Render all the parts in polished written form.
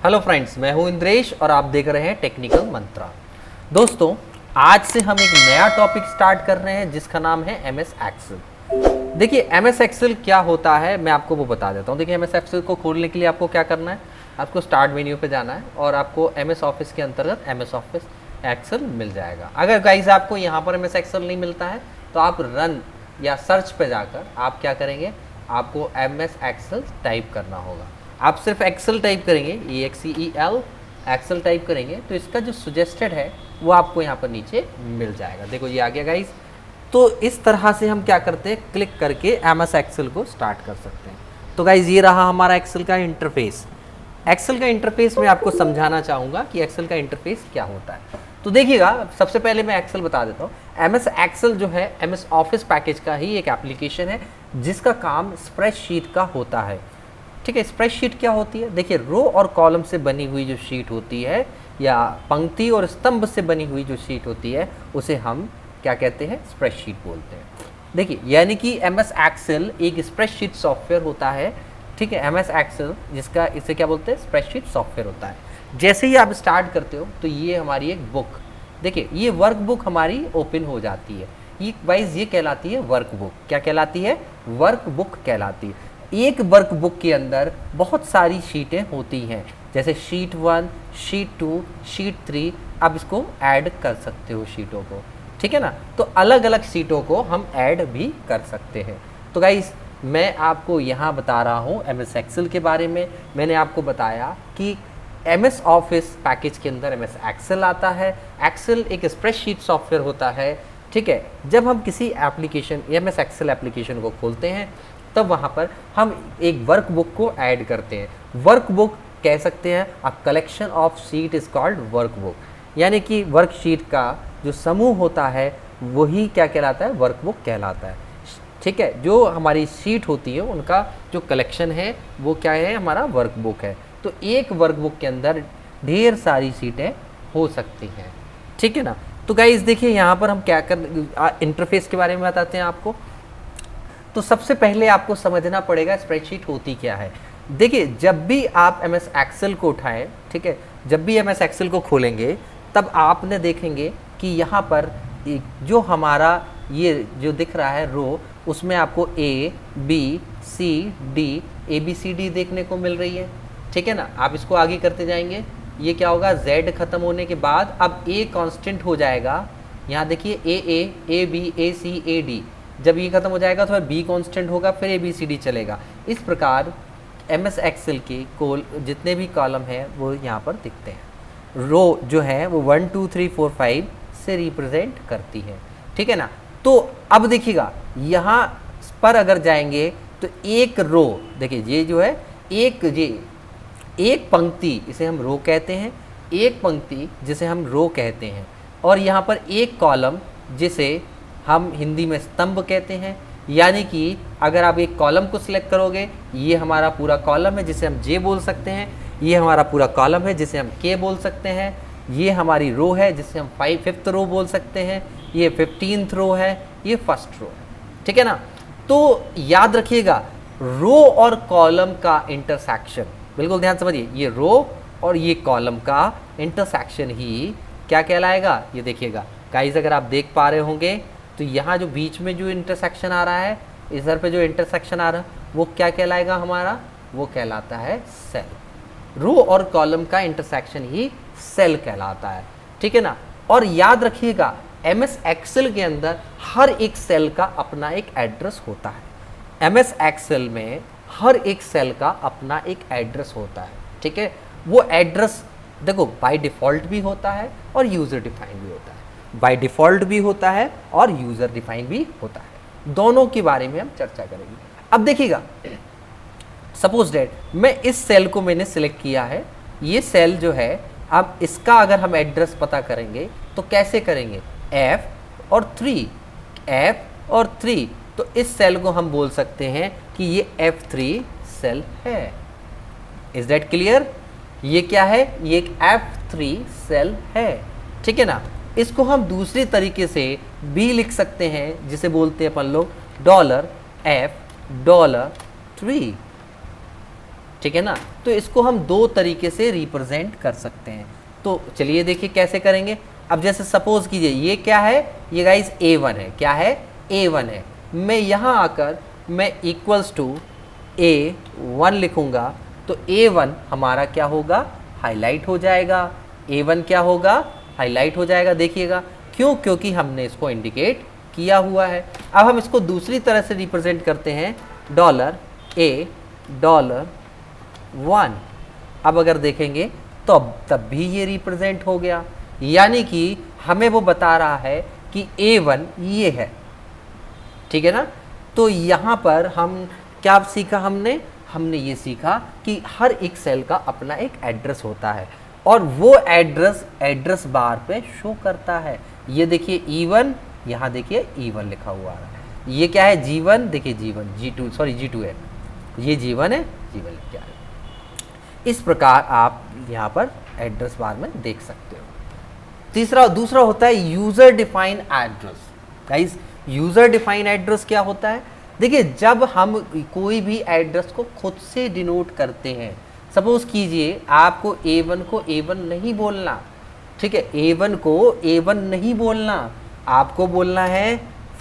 Hello friends, मैं हूं इंद्रेश और आप देख रहे हैं टेक्निकल मंत्रा। दोस्तों, आज से हम एक नया टॉपिक स्टार्ट कर रहे हैं जिसका नाम है एमएस एक्सेल। देखिए, एमएस एक्सेल क्या होता है मैं आपको वो बता देता हूं। देखिए, एमएस एक्सेल को खोलने के लिए आपको क्या करना है, आपको स्टार्ट मेन्यू पे जाना है और आपको एमएस ऑफिस के अंतर्गत एमएस ऑफिस एक्सेल मिल जाएगा। अगर गाइस आपको यहाँ पर एमएस एक्सेल नहीं मिलता है तो आप रन या सर्च पे जाकर आप क्या करेंगे, आपको एमएस एक्सेल टाइप करना होगा। आप सिर्फ एक्सेल टाइप करेंगे, EXCEL एक्सेल टाइप करेंगे तो इसका जो सजेस्टेड है वो आपको यहाँ पर नीचे मिल जाएगा। देखो ये आ गया गाइस। तो इस तरह से हम क्या करते हैं, क्लिक करके एमएस एक्सेल को स्टार्ट कर सकते हैं। तो गाइस ये रहा हमारा एक्सेल का इंटरफेस। एक्सेल का इंटरफेस मैं आपको समझाना चाहूँगा कि एक्सेल का इंटरफेस क्या होता है। तो देखिएगा, सबसे पहले मैं एक्सेल बता देता हूँ। एमएस एक्सेल जो है एमएस ऑफिस पैकेज का ही एक एप्लीकेशन है जिसका काम स्प्रेडशीट का होता है। ठीक है, स्प्रेडशीट क्या होती है? देखिए, रो और कॉलम से बनी हुई जो शीट होती है या पंक्ति और स्तंभ से बनी हुई जो शीट होती है उसे हम क्या कहते हैं, स्प्रेडशीट बोलते हैं। देखिए, यानी कि एमएस एक्सेल एक स्प्रेडशीट सॉफ्टवेयर होता है। ठीक है, एमएस एक्सेल जिसका इसे क्या बोलते हैं, स्प्रेडशीट सॉफ्टवेयर होता है। जैसे ही आप स्टार्ट करते हो तो ये हमारी एक बुक, देखिए ये वर्क बुक हमारी ओपन हो जाती है। ये वाइज ये कहलाती है वर्क बुक। क्या कहलाती है? वर्क बुक कहलाती है। एक वर्क बुक के अंदर बहुत सारी शीटें होती हैं, जैसे शीट 1, शीट 2, शीट 3। आप इसको ऐड कर सकते हो शीटों को। ठीक है ना, तो अलग अलग शीटों को हम ऐड भी कर सकते हैं। तो गाइस, मैं आपको यहाँ बता रहा हूँ एमएस एक्सेल के बारे में। मैंने आपको बताया कि एमएस ऑफिस पैकेज के अंदर एमएस एक्सेल आता है। एक्सेल एक स्प्रेडशीट सॉफ्टवेयर होता है। ठीक है, जब हम किसी एप्लीकेशन एमएस एक्सेल एप्लीकेशन को खोलते हैं तब वहाँ पर हम एक वर्क बुक को ऐड करते हैं। वर्क बुक कह सकते हैं, a collection of sheet is called work book. यानी कि वर्कशीट का जो समूह होता है वही क्या कहलाता है, वर्क बुक कहलाता है। ठीक है, जो हमारी शीट होती है उनका जो कलेक्शन है वो क्या है, हमारा वर्क बुक है। तो एक वर्क बुक के अंदर ढेर सारी सीटें हो सकती हैं। ठीक है ना। तो गाइस देखिए, यहाँ पर हम क्या कर इंटरफेस के बारे में बताते हैं आपको। तो सबसे पहले आपको समझना पड़ेगा स्प्रेडशीट होती क्या है। देखिए, जब भी आप एमएस एक्सेल को उठाएं, ठीक है, जब भी एमएस एक्सेल को खोलेंगे तब आपने देखेंगे कि यहाँ पर जो हमारा ये जो दिख रहा है रो, उसमें आपको ABCD ABCD देखने को मिल रही है। ठीक है ना। आप इसको आगे करते जाएंगे, ये क्या होगा, Z खत्म होने के बाद अब A कांस्टेंट हो जाएगा। यहाँ देखिए AA AB AC AD, जब ये खत्म हो जाएगा तो फिर B कांस्टेंट होगा, फिर ABCD चलेगा। इस प्रकार एमएस एक्सेल के जितने भी कॉलम हैं वो यहाँ पर दिखते हैं। रो जो है वो 1 2 3 4 5 से रिप्रेजेंट करती है। ठीक है ना। तो अब देखिएगा, यहाँ पर अगर जाएंगे तो एक रो, देखिए ये जो है एक पंक्ति, इसे हम रो कहते हैं। एक पंक्ति जिसे हम रो कहते हैं, और यहाँ पर एक कॉलम जिसे हम हिंदी में स्तंभ कहते हैं। यानी कि अगर आप एक कॉलम को सिलेक्ट करोगे, ये हमारा पूरा कॉलम है जिसे हम J बोल सकते हैं। ये हमारा पूरा कॉलम है जिसे हम K बोल सकते हैं। ये हमारी रो है जिसे हम 5th रो बोल सकते हैं। ये 15th रो है, ये फर्स्ट रो है। ठीक है ना। तो याद रखिएगा, रो और कॉलम का इंटरसेक्शन, बिल्कुल ध्यान समझिए, ये रो और ये कॉलम का इंटरसेक्शन ही क्या कहलाएगा। ये देखिएगा गाइस, अगर आप देख पा रहे होंगे तो यहाँ जो बीच में जो इंटरसेक्शन आ रहा है, इधर पे जो इंटरसेक्शन आ रहा है वो क्या कहलाएगा हमारा, वो कहलाता है सेल। रो और कॉलम का इंटरसेक्शन ही सेल कहलाता है। ठीक है ना। और याद रखिएगा, एमएस एक्सेल के अंदर हर एक सेल का अपना एक एड्रेस होता है। एमएस एक्सेल में हर एक सेल का अपना एक एड्रेस होता है। ठीक है, वो एड्रेस देखो बाय डिफ़ॉल्ट भी होता है और यूज़र डिफाइंड भी होता है। बाय डिफ़ॉल्ट भी होता है और यूज़र डिफाइंड भी होता है। दोनों के बारे में हम चर्चा करेंगे। अब देखिएगा, सपोज दैट मैं इस सेल को मैंने सिलेक्ट किया है। ये सेल जो है, अब इसका अगर हम एड्रेस पता करेंगे तो कैसे करेंगे, F और 3। तो इस सेल को हम बोल सकते हैं कि ये F3 सेल है। Is that clear? ये क्या है, ये एक F3 सेल है। ठीक है ना। इसको हम दूसरी तरीके से भी लिख सकते हैं, जिसे बोलते हैं अपन लोग $F $3। ठीक है ना। तो इसको हम दो तरीके से रिप्रेजेंट कर सकते हैं। तो चलिए देखिए कैसे करेंगे। अब जैसे सपोज कीजिए ये क्या है, ये गाइस A1 है, क्या है A1 है। मैं यहाँ आकर मैं इक्वल्स टू A1 लिखूँगा तो A1 हमारा क्या होगा, हाईलाइट हो जाएगा। A1 क्या होगा, हाईलाइट हो जाएगा। देखिएगा क्यों, क्योंकि हमने इसको इंडिकेट किया हुआ है। अब हम इसको दूसरी तरह से रिप्रेजेंट करते हैं, $A$1। अब अगर देखेंगे तो तब भी ये रिप्रेजेंट हो गया, यानी कि हमें वो बता रहा है कि A1 ये है, ठीक है ना। तो यहाँ पर हम क्या सीखा, हमने ये सीखा कि हर एक सेल का अपना एक एड्रेस होता है और वो एड्रेस बार पे शो करता है। ये देखिए E1, यहाँ देखिए E1 लिखा हुआ है। ये क्या है G1, देखिए G2 है, ये G1 है, G1 लिख के आ रहा है। इस प्रकार आप यहाँ पर एड्रेस बार में देख सकते हो। दूसरा होता है user define address. Guys user define address क्या होता है, देखिए जब हम कोई भी एड्रेस को खुद से डिनोट करते हैं, सपोज कीजिए आपको A1 को A1 नहीं बोलना, ठीक है, A1 को A1 नहीं बोलना, आपको बोलना है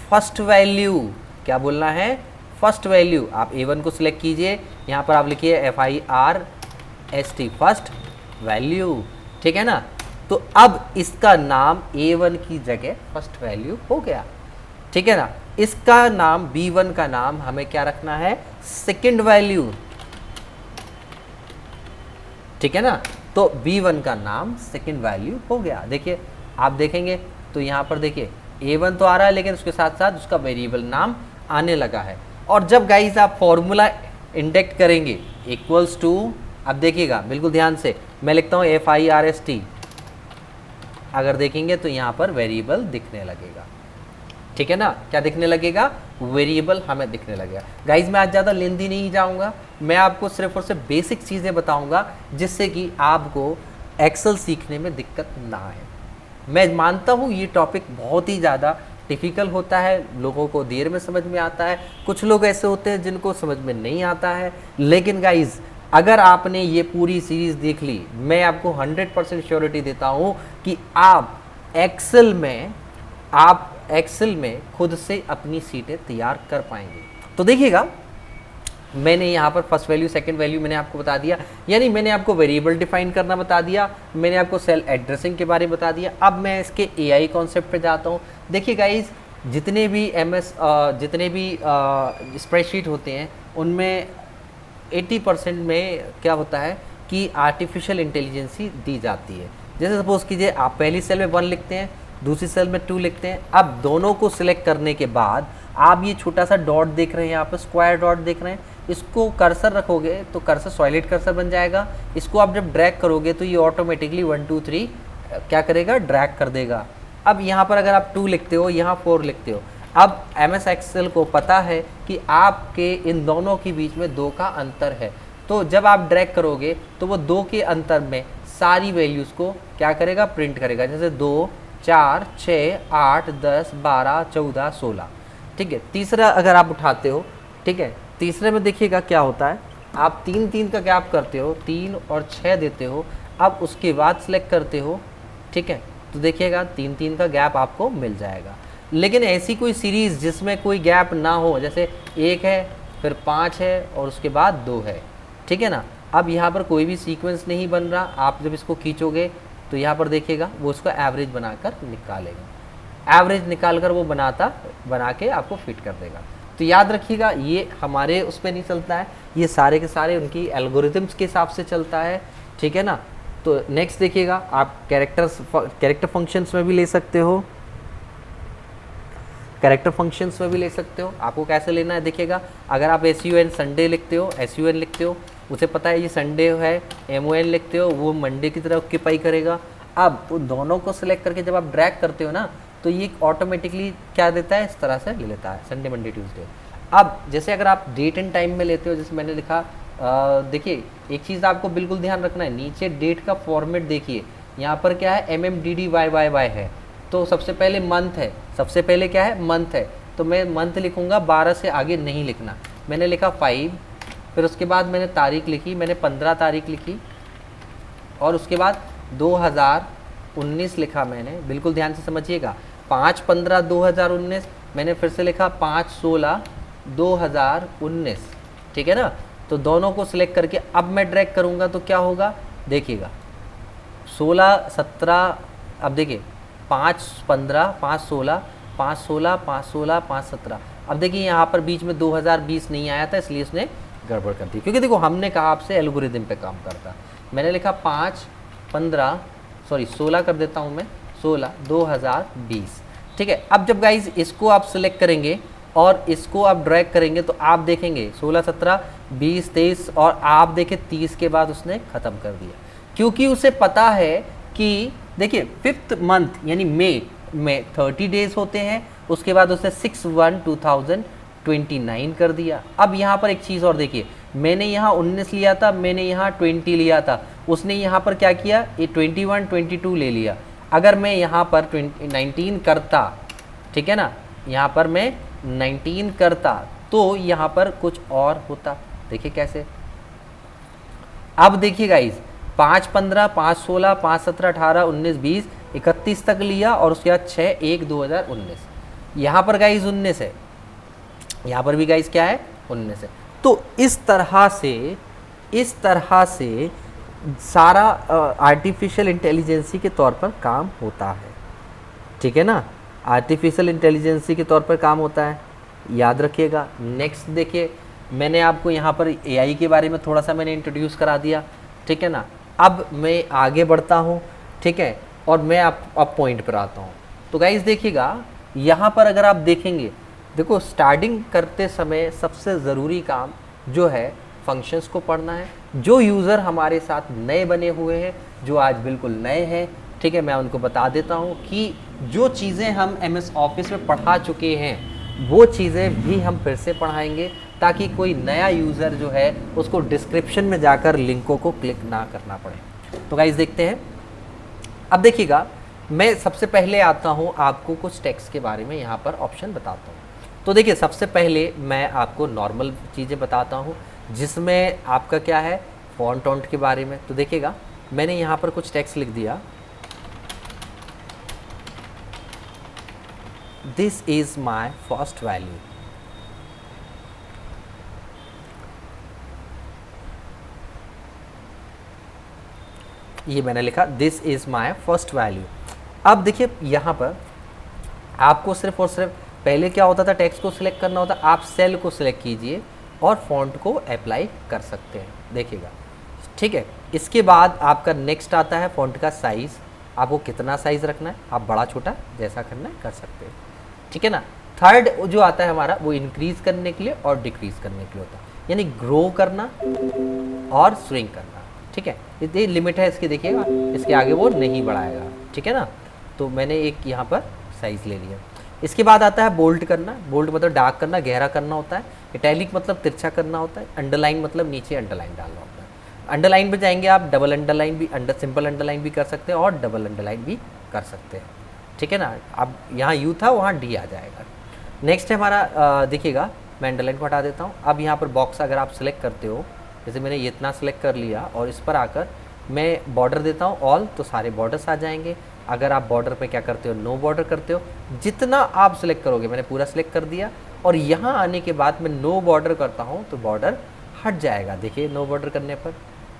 फर्स्ट वैल्यू। क्या बोलना है, फर्स्ट वैल्यू। आप A1 को सिलेक्ट कीजिए, यहाँ पर आप लिखिए FIRST फर्स्ट वैल्यू, ठीक है ना। तो अब इसका नाम A1 की जगह फर्स्ट वैल्यू हो गया, ठीक है ना। इसका नाम B1 का नाम हमें क्या रखना है, सेकंड वैल्यू, ठीक है ना। तो B1 का नाम सेकंड वैल्यू हो गया। देखिए आप देखेंगे तो यहाँ पर देखिए A1 तो आ रहा है, लेकिन उसके साथ साथ उसका वेरिएबल नाम आने लगा है। और जब गाइस आप फॉर्मूला इंडेक्ट करेंगे इक्वल्स टू, अब देखिएगा बिल्कुल ध्यान से, मैं लिखता हूँ FIRST, अगर देखेंगे तो यहाँ पर वेरिएबल दिखने लगेगा, ठीक है ना। क्या दिखने लगेगा, वेरिएबल हमें दिखने लगेगा। गाइज मैं आज ज़्यादा लेंदी नहीं जाऊँगा, मैं आपको सिर्फ और सिर्फ बेसिक चीज़ें बताऊँगा जिससे कि आपको एक्सेल सीखने में दिक्कत ना आए। मैं मानता हूँ ये टॉपिक बहुत ही ज़्यादा डिफ़िकल्ट होता है, लोगों को देर में समझ में आता है, कुछ लोग ऐसे होते हैं जिनको समझ में नहीं आता है। लेकिन गाइज अगर आपने ये पूरी सीरीज़ देख ली, मैं आपको 100% श्योरिटी देता हूँ कि आप एक्सेल में खुद से अपनी सीटें तैयार कर पाएंगे। तो देखिएगा मैंने यहाँ पर फर्स्ट वैल्यू सेकंड वैल्यू मैंने आपको बता दिया, यानी मैंने आपको वेरिएबल डिफाइन करना बता दिया, मैंने आपको सेल एड्रेसिंग के बारे में बता दिया। अब मैं इसके AI कॉन्सेप्ट पे जाता हूँ। देखिए गाइज जितने भी स्प्रेडशीट होते हैं उनमें 80% में क्या होता है कि आर्टिफिशियल इंटेलिजेंसी दी जाती है। जैसे सपोज कीजिए आप पहली सेल में 1 लिखते हैं, दूसरी सेल में 2 लिखते हैं। अब दोनों को सिलेक्ट करने के बाद आप ये छोटा सा डॉट देख रहे हैं, यहाँ पर स्क्वायर डॉट देख रहे हैं, इसको कर्सर रखोगे तो कर्सर सॉलिड कर्सर बन जाएगा। इसको आप जब ड्रैग करोगे तो ये ऑटोमेटिकली 1 2 3 क्या करेगा, ड्रैग कर देगा। अब यहाँ पर अगर आप 2 लिखते हो, यहाँ 4 लिखते हो, अब MS एक्सेल को पता है कि आपके इन दोनों के बीच में 2 का अंतर है, तो जब आप ड्रैग करोगे तो वो 2 के अंतर में सारी वैल्यूज़ को क्या करेगा, प्रिंट करेगा। जैसे 2 4 6 8 10 12 14 16, ठीक है। तीसरा अगर आप उठाते हो, ठीक है, तीसरे में देखिएगा क्या होता है, आप 3 3 का गैप करते हो, 3 और 6 देते हो, अब उसके बाद सिलेक्ट करते हो, ठीक है, तो देखिएगा 3 3 का गैप आपको मिल जाएगा। लेकिन ऐसी कोई सीरीज़ जिसमें कोई गैप ना हो, जैसे 1 है फिर 5 है और उसके बाद 2 है, ठीक है ना। अब यहाँ पर कोई भी सीक्वेंस नहीं बन रहा, आप जब इसको खींचोगे तो यहाँ पर देखिएगा वो उसको एवरेज बनाकर निकालेगा, एवरेज निकाल कर वो बना के आपको फिट कर देगा। तो याद रखिएगा ये हमारे उस पर नहीं चलता है, ये सारे के सारे उनकी एल्गोरिथम्स के हिसाब से चलता है, ठीक है ना। तो नेक्स्ट देखिएगा आप कैरेक्टर फंक्शंस में भी ले सकते हो, कैरेक्टर फंक्शंस में भी ले सकते हो। आपको कैसे लेना है देखिएगा, अगर आप SUN संडे लिखते हो, SUN लिखते हो, उसे पता है ये संडे है, MON लिखते हो, वो मंडे की तरह ऑक्यूपाई करेगा। अब उन दोनों को सिलेक्ट करके जब आप ड्रैग करते हो ना, तो ये ऑटोमेटिकली क्या देता है, इस तरह से ले लेता है संडे मंडे ट्यूसडे। अब जैसे अगर आप डेट एंड टाइम में लेते हो, जैसे मैंने लिखा, देखिए एक चीज़ आपको बिल्कुल ध्यान रखना है, नीचे डेट का फॉर्मेट देखिए, यहाँ पर क्या है MMDDYYY है, तो सबसे पहले मंथ है, सबसे पहले क्या है, मंथ है, तो मैं मंथ लिखूँगा, 12 से आगे नहीं लिखना। मैंने लिखा 5 फिर उसके बाद मैंने तारीख लिखी, मैंने 15 तारीख लिखी और उसके बाद 2019 लिखा मैंने, बिल्कुल ध्यान से समझिएगा। 5/15/2019 मैंने फिर से लिखा 5/16/2019, ठीक है ना। तो दोनों को सिलेक्ट करके अब मैं ड्रैग करूँगा तो क्या होगा, देखिएगा 16/17, अब देखिए 5/15, 5/16, 5/16, 5/16, 5/17। अब देखिए यहाँ पर बीच में 2020 नहीं आया था, इसलिए उसने गड़बड़ कर दी, क्योंकि देखो हमने कहा आपसे एल्गोरिदम पे काम करता। मैंने लिखा 16 कर देता हूँ मैं, 16/2020, ठीक है। अब जब गाइज इसको आप सिलेक्ट करेंगे और इसको आप ड्रैग करेंगे तो आप देखेंगे 16, 17, 20, 23 और आप देखें 30 के बाद उसने ख़त्म कर दिया, क्योंकि उसे पता है कि देखिए 5th मंथ यानी मई में 30 डेज होते हैं, उसके बाद उसने 6/1/2029 कर दिया। अब यहाँ पर एक चीज़ और देखिए, मैंने यहाँ 19 लिया था, मैंने यहाँ 20 लिया था, उसने यहाँ पर क्या किया, ये 21, 22 ले लिया। अगर मैं यहाँ पर 19 करता, ठीक है ना, यहाँ पर मैं 19 करता तो यहाँ पर कुछ और होता। देखिए कैसे, अब देखिए गाइज 5/15, 5/16, 5/17, 18, 19, 20, 31 तक लिया और उसके बाद 6/1/2019। यहाँ पर गाइज 19 है, यहाँ पर भी गाइज क्या है, 19 है। तो इस तरह से सारा आर्टिफिशियल इंटेलिजेंसी के तौर पर काम होता है, ठीक है ना। आर्टिफिशियल इंटेलिजेंसी के तौर पर काम होता है, याद रखिएगा। नेक्स्ट देखिए, मैंने आपको यहाँ पर एआई के बारे में थोड़ा सा मैंने इंट्रोड्यूस करा दिया, ठीक है ना। अब मैं आगे बढ़ता हूँ, ठीक है, और मैं अब पॉइंट पर आता हूँ। तो गाइज देखिएगा, यहाँ पर अगर आप देखेंगे, देखो स्टार्टिंग करते समय सबसे ज़रूरी काम जो है फंक्शंस को पढ़ना है। जो यूज़र हमारे साथ नए बने हुए हैं, जो आज बिल्कुल नए हैं, ठीक है, मैं उनको बता देता हूँ कि जो चीज़ें हम MS ऑफिस में पढ़ा चुके हैं वो चीज़ें भी हम फिर से पढ़ाएंगे, ताकि कोई नया यूज़र जो है उसको डिस्क्रिप्शन में जाकर लिंकों को क्लिक ना करना पड़े। तो गाइस देखते हैं। अब देखिएगा, मैं सबसे पहले आता हूँ आपको कुछ टेक्स्ट के बारे में यहाँ पर ऑप्शन बताता हूँ। तो देखिए, सबसे पहले मैं आपको नॉर्मल चीज़ें बताता हूँ जिसमें आपका क्या है, फॉन्ट ऑन्ट के बारे में। तो देखिएगा, मैंने यहाँ पर कुछ टेक्स्ट लिख दिया, this is my first value. ये मैंने लिखा this is my first value. अब देखिए यहाँ पर आपको सिर्फ और सिर्फ पहले क्या होता था, टेक्स्ट को सिलेक्ट करना होता, आप सेल को सिलेक्ट कीजिए और फॉन्ट को अप्लाई कर सकते हैं, देखिएगा, ठीक है। इसके बाद आपका नेक्स्ट आता है फॉन्ट का साइज़, आपको कितना साइज़ रखना है, आप बड़ा छोटा जैसा करना है कर सकते हैं, ठीक है ना। थर्ड जो आता है हमारा, वो इंक्रीज़ करने के लिए और डिक्रीज़ करने के लिए होता है, यानी ग्रो करना और स्विंग करना, ठीक है। ये लिमिट है इसकी, देखिएगा, इसके आगे वो नहीं बढ़ाएगा, ठीक है ना। तो मैंने एक यहाँ पर साइज़ ले लिया। इसके बाद आता है बोल्ड करना। बोल्ड मतलब डार्क करना, गहरा करना होता है। इटैलिक मतलब तिरछा करना होता है। अंडरलाइन मतलब नीचे अंडरलाइन डालना होता है। अंडरलाइन पे जाएंगे आप, डबल अंडरलाइन भी, सिंपल अंडरलाइन भी कर सकते हैं और डबल अंडरलाइन भी कर सकते हैं, ठीक है ना। अब यहाँ यू था, वहाँ डी आ जाएगा। नेक्स्ट है हमारा, देखिएगा, मैं अंडरलाइन को हटा देता हूँ। अब यहाँ पर बॉक्स अगर आप सेलेक्ट करते हो, जैसे मैंने ये इतना सेलेक्ट कर लिया और इस पर आकर मैं बॉर्डर देता हूँ ऑल, तो सारे बॉर्डर्स आ जाएंगे। अगर आप बॉर्डर पे क्या करते हो, नो बॉर्डर करते हो, जितना आप सिलेक्ट करोगे, मैंने पूरा सिलेक्ट कर दिया और यहाँ आने के बाद मैं नो बॉर्डर करता हूँ तो बॉर्डर हट जाएगा। देखिए, नो बॉर्डर करने पर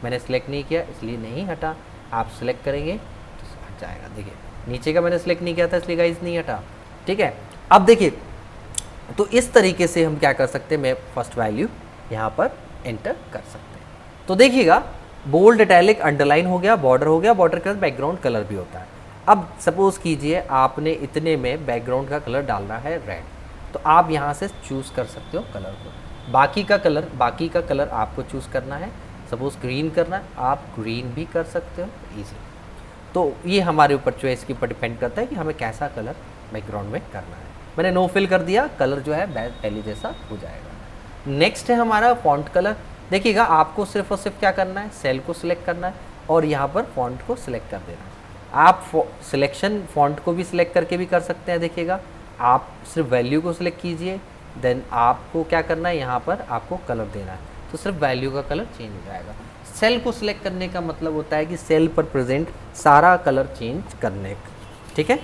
मैंने सिलेक्ट नहीं किया इसलिए नहीं हटा, आप सिलेक्ट करेंगे तो हट जाएगा। देखिए, नीचे का मैंने सिलेक्ट नहीं किया था इसलिए गाइस नहीं हटा, ठीक है। अब देखिए, तो इस तरीके से हम क्या कर सकते हैं, मैं फर्स्ट वैल्यू यहाँ पर एंटर कर सकते हैं। तो देखिएगा, बोल्ड, इटैलिक, अंडरलाइन हो गया, बॉर्डर हो गया, बॉर्डर के साथ बैकग्राउंड कलर भी होता है। अब सपोज़ कीजिए आपने इतने में बैकग्राउंड का कलर डालना है रेड, तो आप यहाँ से चूज़ कर सकते हो कलर को। बाकी का कलर आपको चूज़ करना है। सपोज़ ग्रीन करना है, आप ग्रीन भी कर सकते हो, ईजी। तो ये हमारे ऊपर चॉइस के ऊपर डिपेंड करता है कि हमें कैसा कलर बैकग्राउंड में करना है। मैंने नो फिल कर दिया, कलर जो है पहले जैसा हो जाएगा। नेक्स्ट है हमारा फॉन्ट कलर। देखिएगा, आपको सिर्फ और सिर्फ क्या करना है, सेल को सिलेक्ट करना है और यहाँ पर फॉन्ट को सिलेक्ट कर देना है। आप सिलेक्शन फॉन्ट को भी सिलेक्ट करके भी कर सकते हैं। देखिएगा, आप सिर्फ वैल्यू को सिलेक्ट कीजिए, देन आपको क्या करना है, यहाँ पर आपको कलर देना है। तो तो सिर्फ वैल्यू का कलर चेंज हो जाएगा। सेल को सिलेक्ट करने का मतलब होता है कि सेल पर प्रेजेंट सारा कलर चेंज करने का, ठीक है।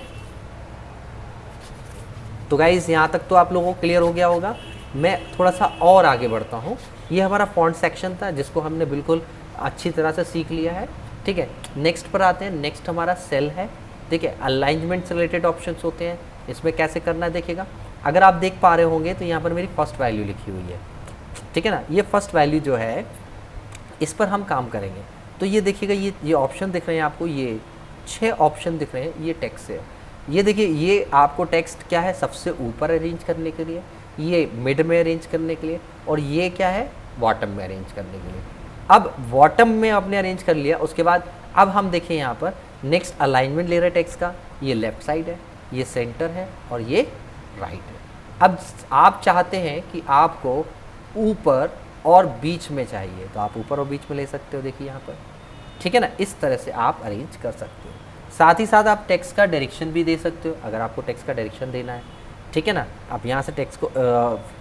तो गाइस यहाँ तक तो आप लोगों को क्लियर हो गया होगा। मैं थोड़ा सा और आगे बढ़ता हूँ। ये हमारा फॉन्ट सेक्शन था जिसको हमने बिल्कुल अच्छी तरह से सीख लिया है, ठीक है। नेक्स्ट पर आते हैं। नेक्स्ट हमारा सेल है, ठीक है। अलाइनमेंट से रिलेटेड ऑप्शंस होते हैं, इसमें कैसे करना है देखिएगा। अगर आप देख पा रहे होंगे तो यहाँ पर मेरी फर्स्ट वैल्यू लिखी हुई है, ठीक है ना। ये फर्स्ट वैल्यू जो है इस पर हम काम करेंगे। तो ये देखिएगा, ये ऑप्शन दिख रहे हैं आपको, ये 6 ऑप्शन दिख रहे हैं, ये टेक्स्ट है। ये देखिए, ये आपको टेक्स्ट क्या है, सबसे ऊपर अरेंज करने के लिए, ये मिड में अरेंज करने के लिए, और ये क्या है, बॉटम में अरेंज करने के लिए। अब बॉटम में आपने अरेंज कर लिया, उसके बाद अब हम देखें यहाँ पर नेक्स्ट अलाइनमेंट ले रहे हैं टेक्स्ट का। ये लेफ्ट साइड है, ये सेंटर है और ये राइट है। अब आप चाहते हैं कि आपको ऊपर और बीच में चाहिए तो आप ऊपर और बीच में ले सकते हो, देखिए यहाँ पर, ठीक है ना। इस तरह से आप अरेंज कर सकते हो। साथ ही साथ आप टेक्स्ट का डायरेक्शन भी दे सकते हो, अगर आपको टेक्स्ट का डायरेक्शन देना है, ठीक है ना। आप यहाँ से टेक्स्ट को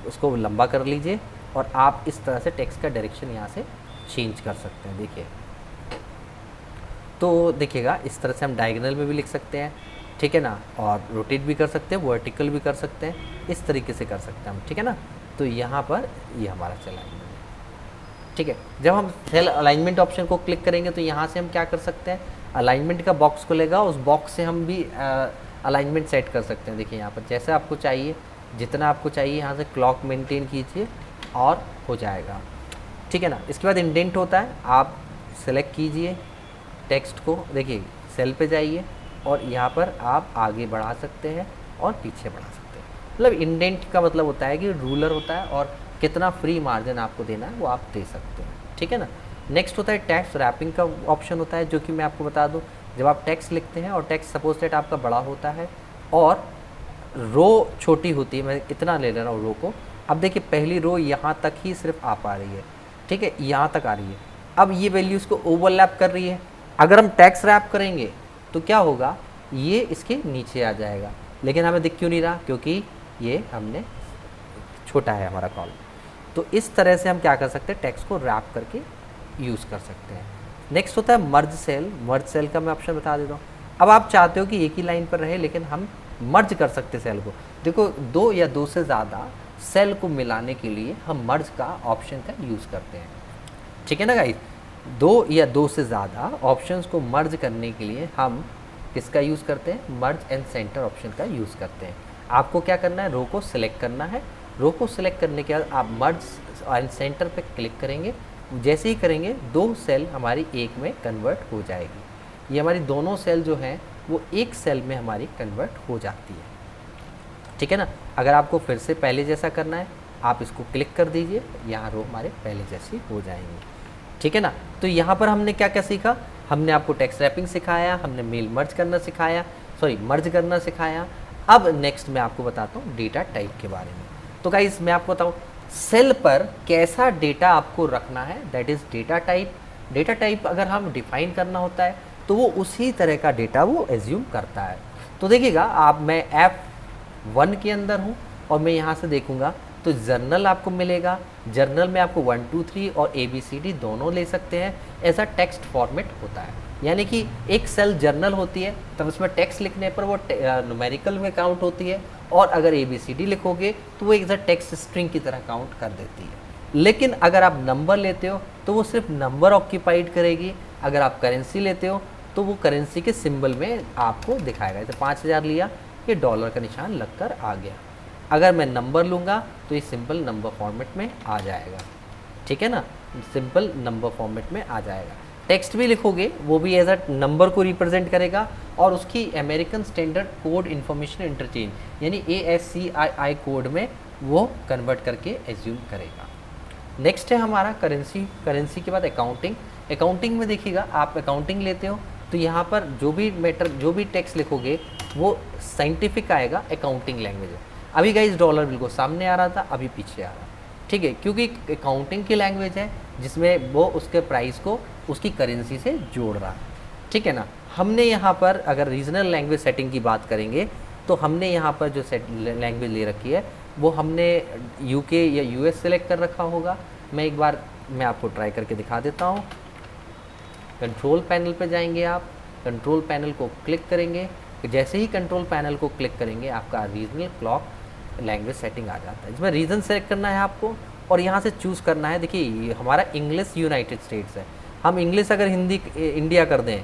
उसको लंबा कर लीजिए और आप इस तरह से टेक्स्ट का डायरेक्शन यहाँ से चेंज कर सकते हैं, देखिए। तो देखिएगा, इस तरह से हम डायगोनल में भी लिख सकते हैं, ठीक है ना, और रोटेट भी कर सकते हैं, वर्टिकल भी कर सकते हैं, इस तरीके से कर सकते हैं हम, ठीक है ना। तो यहाँ पर ये हमारा सेल अलाइनमेंट है, ठीक है। जब हम सेल अलाइनमेंट ऑप्शन को क्लिक करेंगे तो यहाँ से हम क्या कर सकते हैं, अलाइनमेंट का बॉक्स खुलेगा, उस बॉक्स से हम भी अलाइनमेंट सेट कर सकते हैं। देखिए यहाँ पर जैसे आपको चाहिए, जितना आपको चाहिए यहाँ से क्लॉक मेंटेन कीजिए और हो जाएगा, ठीक है ना। इसके बाद इंडेंट होता है, आप सेलेक्ट कीजिए टेक्स्ट को, देखिए सेल पे जाइए और यहाँ पर आप आगे बढ़ा सकते हैं और पीछे बढ़ा सकते हैं। मतलब इंडेंट का मतलब होता है कि रूलर होता है और कितना फ्री मार्जिन आपको देना है वो आप दे सकते हैं, ठीक है ना। नेक्स्ट होता है टेक्स्ट रैपिंग का ऑप्शन होता है, जो कि मैं आपको बता दूं, जब आप टेक्स्ट लिखते हैं और टेक्स्ट सपोज दैट आपका बड़ा होता है और रो छोटी होती है, मैं इतना ले ले रहा हूँ रो को। अब देखिए पहली रो यहाँ तक ही सिर्फ आ पा रही है, ठीक है, यहाँ तक आ रही है। अब ये वैल्यूज़ को ओवरलैप कर रही है। अगर हम टेक्स्ट रैप करेंगे तो क्या होगा, ये इसके नीचे आ जाएगा, लेकिन हमें दिख क्यों नहीं रहा, क्योंकि ये हमने छोटा है हमारा कॉल। तो इस तरह से हम क्या कर सकते हैं, टेक्स्ट को रैप करके यूज़ कर सकते हैं। नेक्स्ट होता है मर्ज सेल। मर्ज सेल का मैं ऑप्शन बता देता हूँ। अब आप चाहते हो कि एक ही लाइन पर रहे, लेकिन हम मर्ज कर सकते सेल को। देखो, 2 या 2 से ज़्यादा सेल को मिलाने के लिए हम मर्ज का ऑप्शन का यूज़ करते हैं, ठीक है ना गाइस। 2 या 2 से ज़्यादा ऑप्शंस को मर्ज करने के लिए हम किसका यूज़ करते हैं, मर्ज एंड सेंटर ऑप्शन का यूज़ करते हैं। आपको क्या करना है, रो को सिलेक्ट करना है। रो को सिलेक्ट करने के बाद आप मर्ज एंड सेंटर पे क्लिक करेंगे। जैसे ही करेंगे 2 सेल हमारी एक में कन्वर्ट हो जाएगी। ये हमारी दोनों सेल जो हैं वो एक सेल में हमारी कन्वर्ट हो जाती है, ठीक है ना। अगर आपको फिर से पहले जैसा करना है, आप इसको क्लिक कर दीजिए, यहाँ रो हमारे पहले जैसी हो जाएंगी, ठीक है ना। तो यहाँ पर हमने क्या क्या सीखा, हमने आपको टेक्स्ट रैपिंग सिखाया, हमने मेल मर्ज करना सिखाया, मर्ज करना सिखाया। अब नेक्स्ट मैं आपको बताता हूँ डेटा टाइप के बारे में। तो गाइस मैं आपको बताऊँ सेल पर कैसा डेटा आपको रखना है, that is data type. Data type अगर हम डिफाइन करना होता है तो वो उसी तरह का डेटा वो एज्यूम करता है। तो देखिएगा, आप मैं F1 के अंदर हूँ और मैं यहाँ से देखूँगा तो जर्नल आपको मिलेगा। जर्नल में आपको 1 2 3 और ABCD दोनों ले सकते हैं। ऐसा टेक्स्ट फॉर्मेट होता है, यानी कि एक सेल जर्नल होती है तब उसमें टेक्स्ट लिखने पर वो न्यूमेरिकल में काउंट होती है, और अगर ABCD लिखोगे तो वो एक टेक्स्ट स्ट्रिंग की तरह काउंट कर देती है। लेकिन अगर आप नंबर लेते हो तो वो सिर्फ नंबर ऑक्यूपाइड करेगी। अगर आप करेंसी लेते हो तो वो करेंसी के सिंबल में आपको दिखाएगा। जैसे 5000 लिया, ये डॉलर का निशान लगकर आ गया। अगर मैं नंबर लूँगा तो ये सिंपल नंबर फॉर्मेट में आ जाएगा, ठीक है ना, सिंपल नंबर फॉर्मेट में आ जाएगा। टेक्स्ट भी लिखोगे वो भी एज अ नंबर को रिप्रेजेंट करेगा, और उसकी American standard code information interchange यानी ASCII कोड में वो कन्वर्ट करके एज्यूम करेगा। नेक्स्ट है हमारा करेंसी। करेंसी के बाद अकाउंटिंग। अकाउंटिंग में देखिएगा, आप अकाउंटिंग लेते हो तो यहाँ पर जो भी टेक्स्ट लिखोगे वो साइंटिफिक आएगा, अकाउंटिंग लैंग्वेज है। अभी गाइस डॉलर बिल्कुल सामने आ रहा था, अभी पीछे आ रहा है, ठीक है, क्योंकि अकाउंटिंग की लैंग्वेज है जिसमें वो उसके प्राइस को उसकी करेंसी से जोड़ रहा है, ठीक है ना। हमने यहाँ पर अगर रीजनल लैंग्वेज सेटिंग की बात करेंगे तो हमने यहाँ पर जो लैंग्वेज ले रखी है वो हमने UK या US सेलेक्ट कर रखा होगा। मैं एक बार मैं आपको ट्राई करके दिखा देता हूँ। कंट्रोल पैनल पे जाएंगे आप, कंट्रोल पैनल को क्लिक करेंगे, जैसे ही कंट्रोल पैनल को क्लिक करेंगे आपका रीजनल क्लॉक लैंग्वेज सेटिंग आ जाता है। इसमें रीजन सेलेक्ट करना है आपको और यहाँ से चूज़ करना है। देखिए हमारा इंग्लिश यूनाइटेड स्टेट्स है, हम इंग्लिश अगर हिंदी इंडिया कर दें,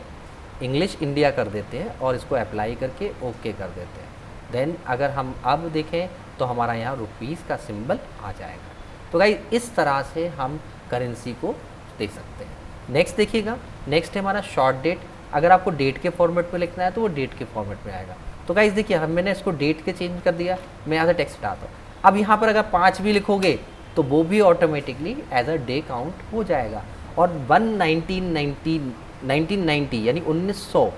इंग्लिश इंडिया कर देते हैं और इसको अप्लाई करके ओके कर देते हैं। देन अगर हम अब देखें तो हमारा यहाँ रुपीज़ का सिंबल आ जाएगा। तो गाइस इस तरह से हम करेंसी को देख सकते हैं। नेक्स्ट देखिएगा, नेक्स्ट है हमारा शॉर्ट डेट। अगर आपको डेट के फॉर्मेट में लिखना है तो वो डेट के फॉर्मेट में आएगा। तो गाइस देखिए मैंने इसको डेट के चेंज कर दिया, मैं यहाँ से टेक्स्ट हटाता हूँ। अब यहाँ पर अगर 5 भी लिखोगे तो वो भी automatically as a day count हो जाएगा। और 1990 यानी 1900,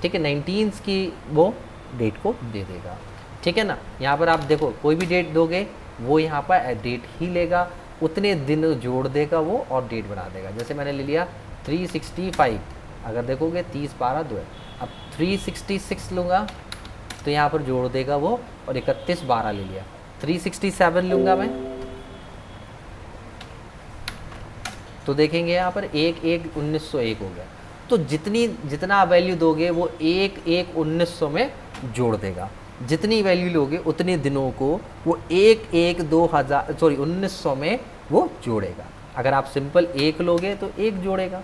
ठीक है, 19 की वो डेट को दे देगा, ठीक है ना। यहाँ पर आप देखो कोई भी डेट दोगे वो यहाँ पर डेट ही लेगा, उतने दिन जोड़ देगा वो और डेट बना देगा। जैसे मैंने ले लिया 365, अगर देखोगे 30/12 है। अब 366 लूँगा तो यहाँ पर जोड़ देगा वो और 31/12 ले लिया। 367 लूँगा मैं तो देखेंगे यहाँ पर 1/1/1901 हो गया। तो जितना वैल्यू दोगे वो 1/1/1900 में जोड़ देगा। जितनी वैल्यू लोगे उतने दिनों को वो 1900 में वो जोड़ेगा। अगर आप सिंपल 1 लोगे तो 1 जोड़ेगा,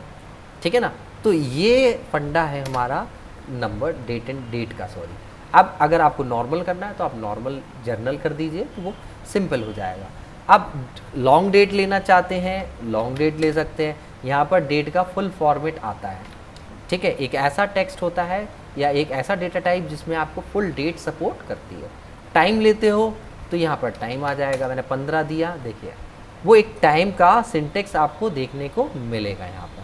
ठीक है ना। तो ये फंडा है हमारा नंबर डेट का, सॉरी। अब अगर आपको नॉर्मल करना है तो आप नॉर्मल जर्नल कर दीजिए तो वो सिंपल हो जाएगा। अब लॉन्ग डेट लेना चाहते हैं, लॉन्ग डेट ले सकते हैं। यहाँ पर डेट का फुल फॉर्मेट आता है, ठीक है। एक ऐसा टेक्स्ट होता है या एक ऐसा डेटा टाइप जिसमें आपको फुल डेट सपोर्ट करती है। टाइम लेते हो तो यहाँ पर टाइम आ जाएगा, मैंने 15 दिया, देखिए वो एक टाइम का सिंटेक्स आपको देखने को मिलेगा यहाँ पर,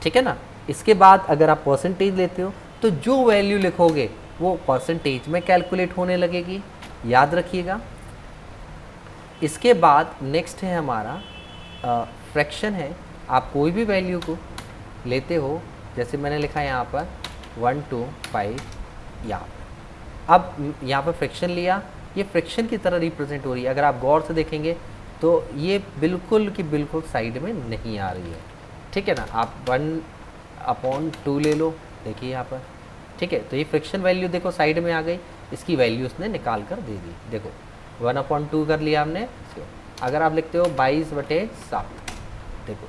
ठीक है ना। इसके बाद अगर आप परसेंटेज लेते हो तो जो वैल्यू लिखोगे वो परसेंटेज में कैलकुलेट होने लगेगी, याद रखिएगा। इसके बाद नेक्स्ट है हमारा फ्रैक्शन है। आप कोई भी वैल्यू को लेते हो, जैसे मैंने लिखा है यहाँ पर 1 to 5 यहाँ। अब यहाँ पर फ्रैक्शन लिया, ये फ्रैक्शन की तरह रिप्रेजेंट हो रही है। अगर आप गौर से देखेंगे तो ये बिल्कुल की बिल्कुल साइड में नहीं आ रही है, ठीक है ना। आप 1/2 ले लो, देखिए यहाँ पर, ठीक है। तो ये फ्रैक्शन वैल्यू देखो साइड में आ गई, इसकी वैल्यू उसने निकाल कर दे दी। देखो 1/2 कर लिया हमने। अगर आप लिखते हो 22/7, देखो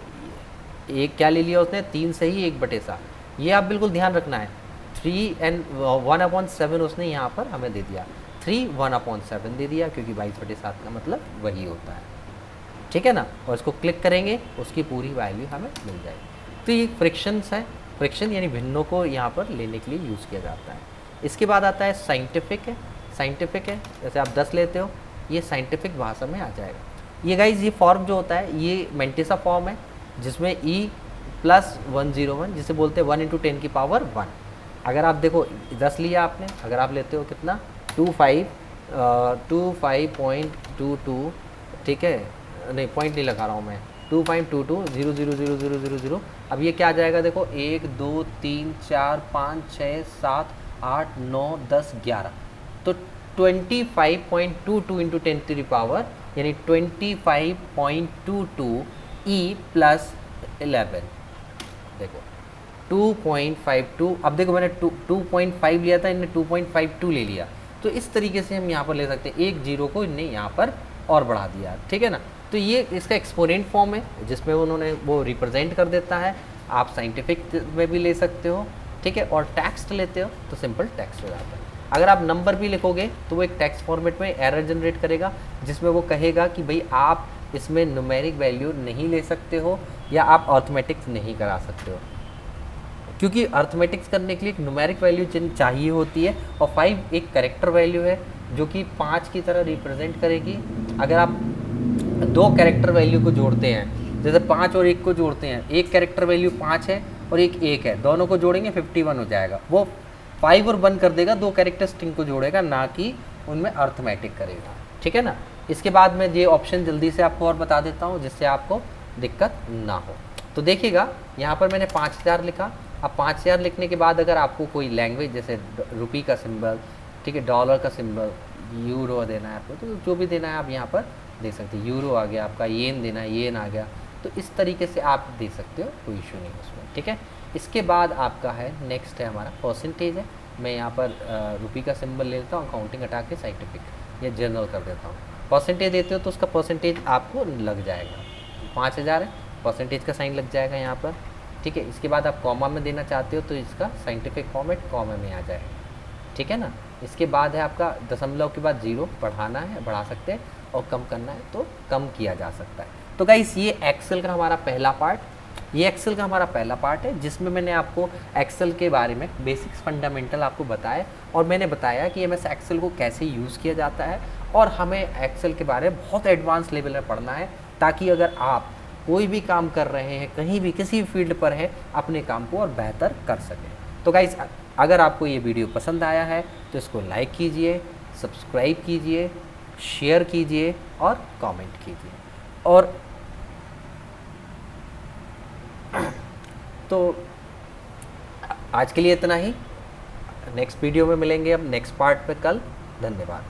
ये एक क्या ले लिया उसने, 3 से ही 1/7। ये आप बिल्कुल ध्यान रखना है। 1/7 उसने यहाँ पर हमें दे दिया, 1/7 दे दिया, क्योंकि 22/7 का मतलब वही होता है, ठीक है ना। और इसको क्लिक करेंगे उसकी पूरी वैल्यू हमें मिल जाएगी। तो ये फ्रैक्शंस है, फ्रैक्शन यानी भिन्नों को यहाँ पर लेने के लिए यूज़ किया जाता है। इसके बाद आता है साइंटिफिक है। साइंटिफिक है जैसे आप 10 लेते हो, ये साइंटिफिक भाषा में आ जाएगा। ये गाइज ये फॉर्म जो होता है ये मेंटिसा फॉर्म है, जिसमें E+101 जिसे बोलते हैं 1 × 10⁻1। अगर आप देखो 10 लिया आपने, अगर आप लेते हो कितना 25.22, ठीक है, नहीं पॉइंट नहीं लगा रहा हूँ मैं, 2.22000000। अब ये क्या आ जाएगा, देखो 1 2 3 4 5 6 7 8 9 10 11। तो 25.22 × 10⁻, यानी 25.22 E+11। देखो 2.52। अब देखो मैंने 2.5 लिया था, इन्हें 2.52 ले लिया। तो इस तरीके से हम यहाँ पर ले सकते हैं, एक जीरो को इन्हें यहाँ पर और बढ़ा दिया, ठीक है ना। तो ये इसका एक्सपोनेंट फॉर्म है जिसमें उन्होंने वो रिप्रेजेंट कर देता है। आप साइंटिफिक में भी ले सकते हो, ठीक है। और टेक्स्ट लेते हो तो सिंपल टेक्स्ट हो जाता है। अगर आप नंबर भी लिखोगे तो वो एक टेक्स्ट फॉर्मेट में एरर जनरेट करेगा, जिसमें वो कहेगा कि भाई आप इसमें न्यूमेरिक वैल्यू नहीं ले सकते हो या आप अर्थमेटिक्स नहीं करा सकते हो, क्योंकि अर्थमेटिक्स करने के लिए एक न्यूमेरिक वैल्यू चाहिए होती है। और 5 एक कैरेक्टर वैल्यू है जो कि 5 की तरह रिप्रेजेंट करेगी। अगर आप 2 कैरेक्टर वैल्यू को जोड़ते हैं, जैसे 5 और 1 को जोड़ते हैं, एक कैरेक्टर वैल्यू 5 है और एक 1 है, दोनों को जोड़ेंगे 51 हो जाएगा। वो 5 और 1 कर देगा, 2 कैरेक्टर स्ट्रिंग को जोड़ेगा, ना कि उनमें अर्थमेटिक करेगा, ठीक है ना। इसके बाद मैं ये ऑप्शन जल्दी से आपको और बता देता हूँ जिससे आपको दिक्कत ना हो। तो देखिएगा यहाँ पर मैंने 5000 लिखा। अब 5000 लिखने के बाद अगर आपको कोई लैंग्वेज जैसे रुपी का सिंबल, ठीक है, डॉलर का सिंबल, यूरो देना है आपको, तो जो भी देना है आप यहाँ पर दे सकते हैं। यूरो आ गया आपका, येन देना है, येन आ गया, तो इस तरीके से आप दे सकते हो, कोई इशू नहीं उसमें, ठीक है। इसके बाद आपका है नेक्स्ट है हमारा परसेंटेज है। मैं यहाँ पर रुपये का सिंबल ले लेता हूँ, अकाउंटिंग हटा के साइंटिफिक या जनरल कर देता हूँ। परसेंटेज देते हो तो उसका परसेंटेज आपको लग जाएगा, 5000 है, परसेंटेज का साइन लग जाएगा यहाँ पर, ठीक है। इसके बाद आप कॉमा में देना चाहते हो तो इसका साइंटिफिक फॉर्मेट कॉमा में आ जाएगा, ठीक है ना। इसके बाद है आपका दशमलव के बाद 0 बढ़ाना है, बढ़ा सकते हैं, और कम करना है तो कम किया जा सकता है। तो गाइस ये एक्सेल का हमारा पहला पार्ट, ये एक्सेल का हमारा पहला पार्ट है जिसमें मैंने आपको एक्सेल के बारे में बेसिक्स फंडामेंटल आपको बताया, और मैंने बताया कि एमएस एक्सेल को कैसे यूज़ किया जाता है, और हमें एक्सेल के बारे में बहुत एडवांस लेवल में पढ़ना है, ताकि अगर आप कोई भी काम कर रहे हैं, कहीं भी किसी भी फील्ड पर हैं, अपने काम को और बेहतर कर सकें। तो गाइस अगर आपको ये वीडियो पसंद आया है तो इसको लाइक कीजिए, सब्सक्राइब कीजिए, शेयर कीजिए और कमेंट कीजिए। और तो आज के लिए इतना ही, नेक्स्ट वीडियो में मिलेंगे अब नेक्स्ट पार्ट पे कल। धन्यवाद।